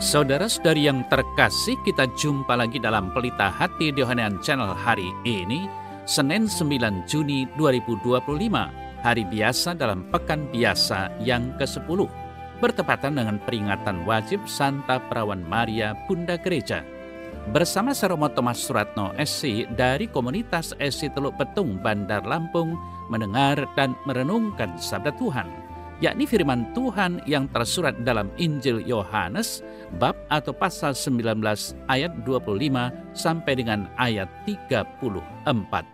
Saudara-saudari yang terkasih, kita jumpa lagi dalam Pelita Hati di Yohanean Channel hari ini, Senin 9 Juni 2025, hari biasa dalam Pekan Biasa yang ke-10, bertepatan dengan peringatan wajib Santa Perawan Maria Bunda Gereja. Bersama saya Romo Thomas Suratno SC dari komunitas SC Teluk Betung, Bandar Lampung, mendengar dan merenungkan Sabda Tuhan, yakni firman Tuhan yang tersurat dalam Injil Yohanes bab atau pasal 19 ayat 25 sampai dengan ayat 34.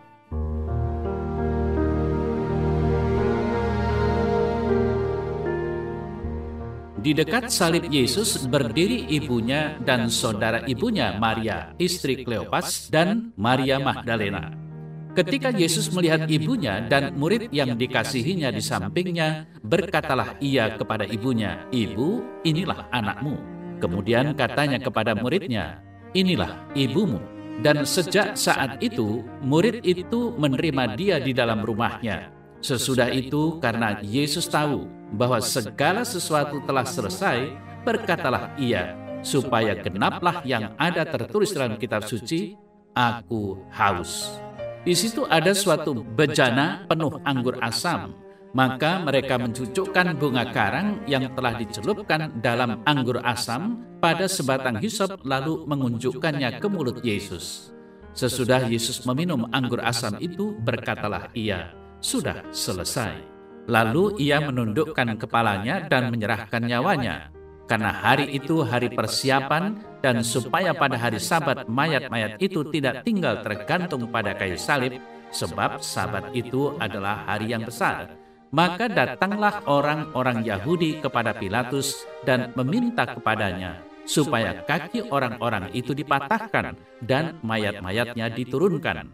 Di dekat salib Yesus berdiri ibunya dan saudara ibunya Maria, istri Kleopas, dan Maria Magdalena. Ketika Yesus melihat ibunya dan murid yang dikasihinya di sampingnya, berkatalah ia kepada ibunya, "Ibu, inilah anakmu." Kemudian katanya kepada muridnya, "Inilah ibumu." Dan sejak saat itu, murid itu menerima dia di dalam rumahnya. Sesudah itu, karena Yesus tahu bahwa segala sesuatu telah selesai, berkatalah ia, supaya genaplah yang ada tertulis dalam kitab suci, "Aku haus." Di situ ada suatu bejana penuh anggur asam. Maka mereka mencucukkan bunga karang yang telah dicelupkan dalam anggur asam pada sebatang hisop, lalu mengunjukkannya ke mulut Yesus. Sesudah Yesus meminum anggur asam itu, berkatalah ia, "Sudah selesai." Lalu ia menundukkan kepalanya dan menyerahkan nyawanya. Karena hari itu hari persiapan, dan supaya pada hari Sabat mayat-mayat itu tidak tinggal tergantung pada kayu salib, sebab Sabat itu adalah hari yang besar. Maka datanglah orang-orang Yahudi kepada Pilatus dan meminta kepadanya supaya kaki orang-orang itu dipatahkan dan mayat-mayatnya diturunkan.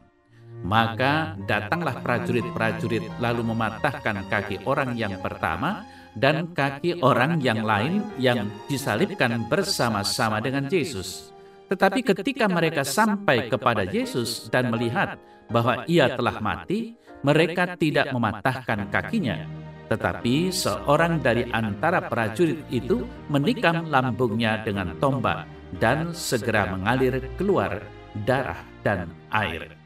Maka datanglah prajurit-prajurit lalu mematahkan kaki orang yang pertama dan kaki orang yang lain yang disalibkan bersama-sama dengan Yesus. Tetapi ketika mereka sampai kepada Yesus dan melihat bahwa ia telah mati, mereka tidak mematahkan kakinya. Tetapi seorang dari antara prajurit itu menikam lambungnya dengan tombak, dan segera mengalir keluar darah dan air.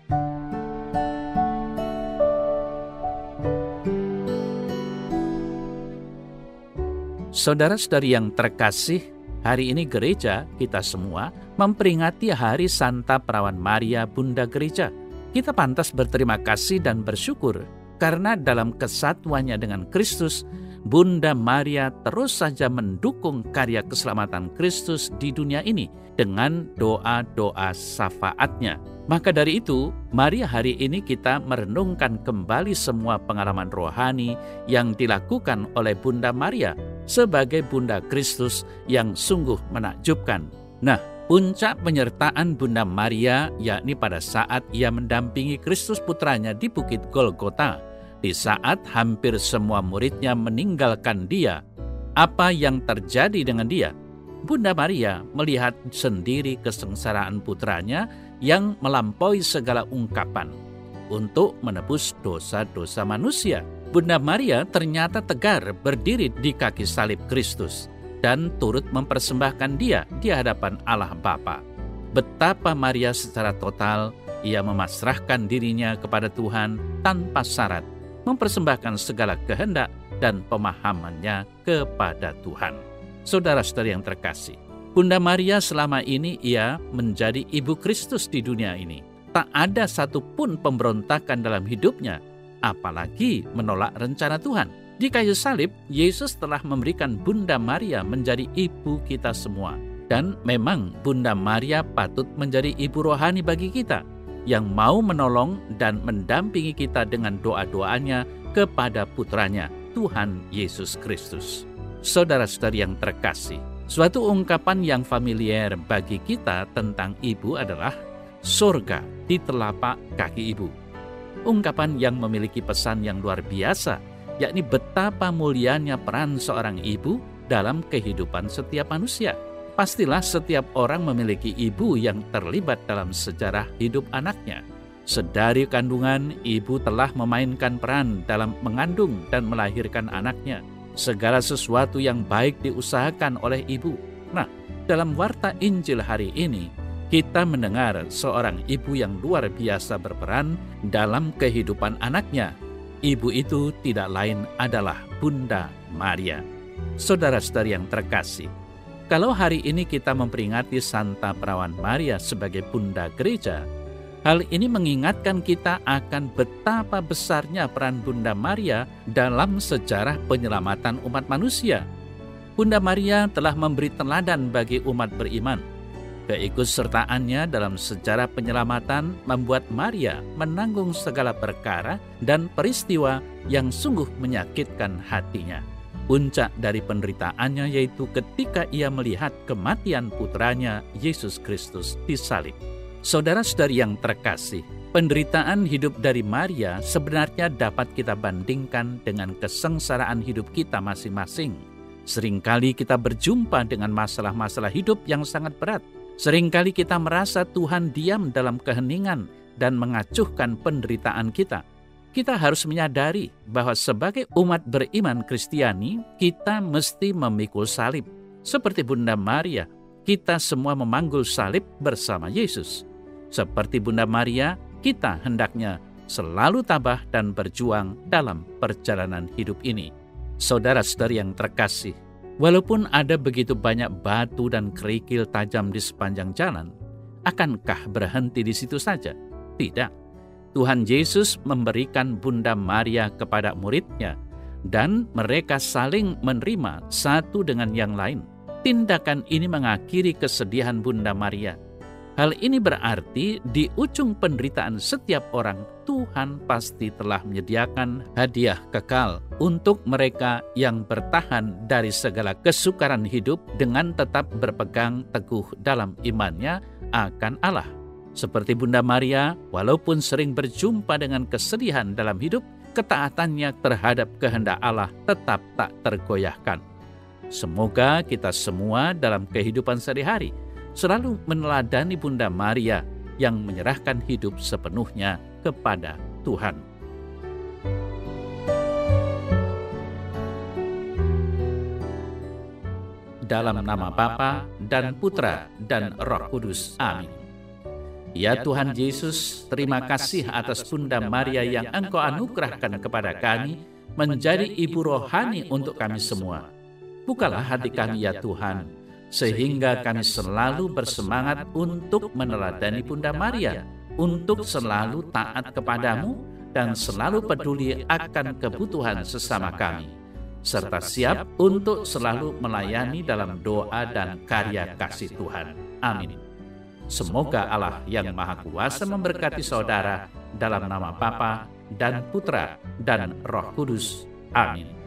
Saudara-saudari yang terkasih, hari ini gereja kita semua memperingati Hari Santa Perawan Maria Bunda Gereja. Kita pantas berterima kasih dan bersyukur karena dalam kesatuannya dengan Kristus, Bunda Maria terus saja mendukung karya keselamatan Kristus di dunia ini dengan doa-doa syafaatnya. Maka dari itu, mari hari ini kita merenungkan kembali semua pengalaman rohani yang dilakukan oleh Bunda Maria sebagai Bunda Kristus yang sungguh menakjubkan. Nah, puncak penyertaan Bunda Maria yakni pada saat ia mendampingi Kristus putranya di Bukit Golgota, di saat hampir semua muridnya meninggalkan dia. Apa yang terjadi dengan dia? Bunda Maria melihat sendiri kesengsaraan putranya yang melampaui segala ungkapan untuk menebus dosa-dosa manusia. Bunda Maria ternyata tegar berdiri di kaki salib Kristus dan turut mempersembahkan dia di hadapan Allah Bapa. Betapa Maria secara total ia memasrahkan dirinya kepada Tuhan tanpa syarat, mempersembahkan segala kehendak dan pemahamannya kepada Tuhan. Saudara-saudari yang terkasih, Bunda Maria selama ini ia menjadi ibu Kristus di dunia ini. Tak ada satupun pemberontakan dalam hidupnya, apalagi menolak rencana Tuhan. Di kayu salib, Yesus telah memberikan Bunda Maria menjadi ibu kita semua. Dan memang Bunda Maria patut menjadi ibu rohani bagi kita, yang mau menolong dan mendampingi kita dengan doa-doanya kepada putranya, Tuhan Yesus Kristus. Saudara-saudari yang terkasih, suatu ungkapan yang familiar bagi kita tentang ibu adalah surga di telapak kaki ibu. Ungkapan yang memiliki pesan yang luar biasa, yakni betapa mulianya peran seorang ibu dalam kehidupan setiap manusia. Pastilah setiap orang memiliki ibu yang terlibat dalam sejarah hidup anaknya. Sedari kandungan, ibu telah memainkan peran dalam mengandung dan melahirkan anaknya. Segala sesuatu yang baik diusahakan oleh ibu. Nah, Dalam warta Injil hari ini, kita mendengar seorang ibu yang luar biasa berperan dalam kehidupan anaknya. Ibu itu tidak lain adalah Bunda Maria. Saudara-saudari yang terkasih, kalau hari ini kita memperingati Santa Perawan Maria sebagai Bunda Gereja, hal ini mengingatkan kita akan betapa besarnya peran Bunda Maria dalam sejarah penyelamatan umat manusia. Bunda Maria telah memberi teladan bagi umat beriman. Keikutsertaannya dalam sejarah penyelamatan membuat Maria menanggung segala perkara dan peristiwa yang sungguh menyakitkan hatinya. Puncak dari penderitaannya yaitu ketika ia melihat kematian putranya Yesus Kristus disalib. Saudara-saudari yang terkasih, penderitaan hidup dari Maria sebenarnya dapat kita bandingkan dengan kesengsaraan hidup kita masing-masing. Seringkali kita berjumpa dengan masalah-masalah hidup yang sangat berat. Seringkali kita merasa Tuhan diam dalam keheningan dan mengacuhkan penderitaan kita. Kita harus menyadari bahwa sebagai umat beriman Kristiani, kita mesti memikul salib. Seperti Bunda Maria, kita semua memanggul salib bersama Yesus. Seperti Bunda Maria, kita hendaknya selalu tabah dan berjuang dalam perjalanan hidup ini. Saudara-saudari yang terkasih, walaupun ada begitu banyak batu dan kerikil tajam di sepanjang jalan, akankah berhenti di situ saja? Tidak. Tuhan Yesus memberikan Bunda Maria kepada muridnya, dan mereka saling menerima satu dengan yang lain. Tindakan ini mengakhiri kesedihan Bunda Maria. Hal ini berarti di ujung penderitaan setiap orang, Tuhan pasti telah menyediakan hadiah kekal untuk mereka yang bertahan dari segala kesukaran hidup dengan tetap berpegang teguh dalam imannya akan Allah. Seperti Bunda Maria, walaupun sering berjumpa dengan kesedihan dalam hidup, ketaatannya terhadap kehendak Allah tetap tak tergoyahkan. Semoga kita semua dalam kehidupan sehari-hari selalu meneladani Bunda Maria yang menyerahkan hidup sepenuhnya kepada Tuhan. Dalam nama Bapa dan Putra dan Roh Kudus. Amin. Ya Tuhan Yesus, terima kasih atas Bunda Maria yang Engkau anugerahkan kepada kami menjadi ibu rohani untuk kami semua. Bukalah hati kami ya Tuhan, sehingga kami selalu bersemangat untuk meneladani Bunda Maria, untuk selalu taat kepadamu dan selalu peduli akan kebutuhan sesama kami, serta siap untuk selalu melayani dalam doa dan karya kasih Tuhan. Amin. Semoga Allah yang Maha Kuasa memberkati saudara dalam nama Bapa dan Putra dan Roh Kudus. Amin.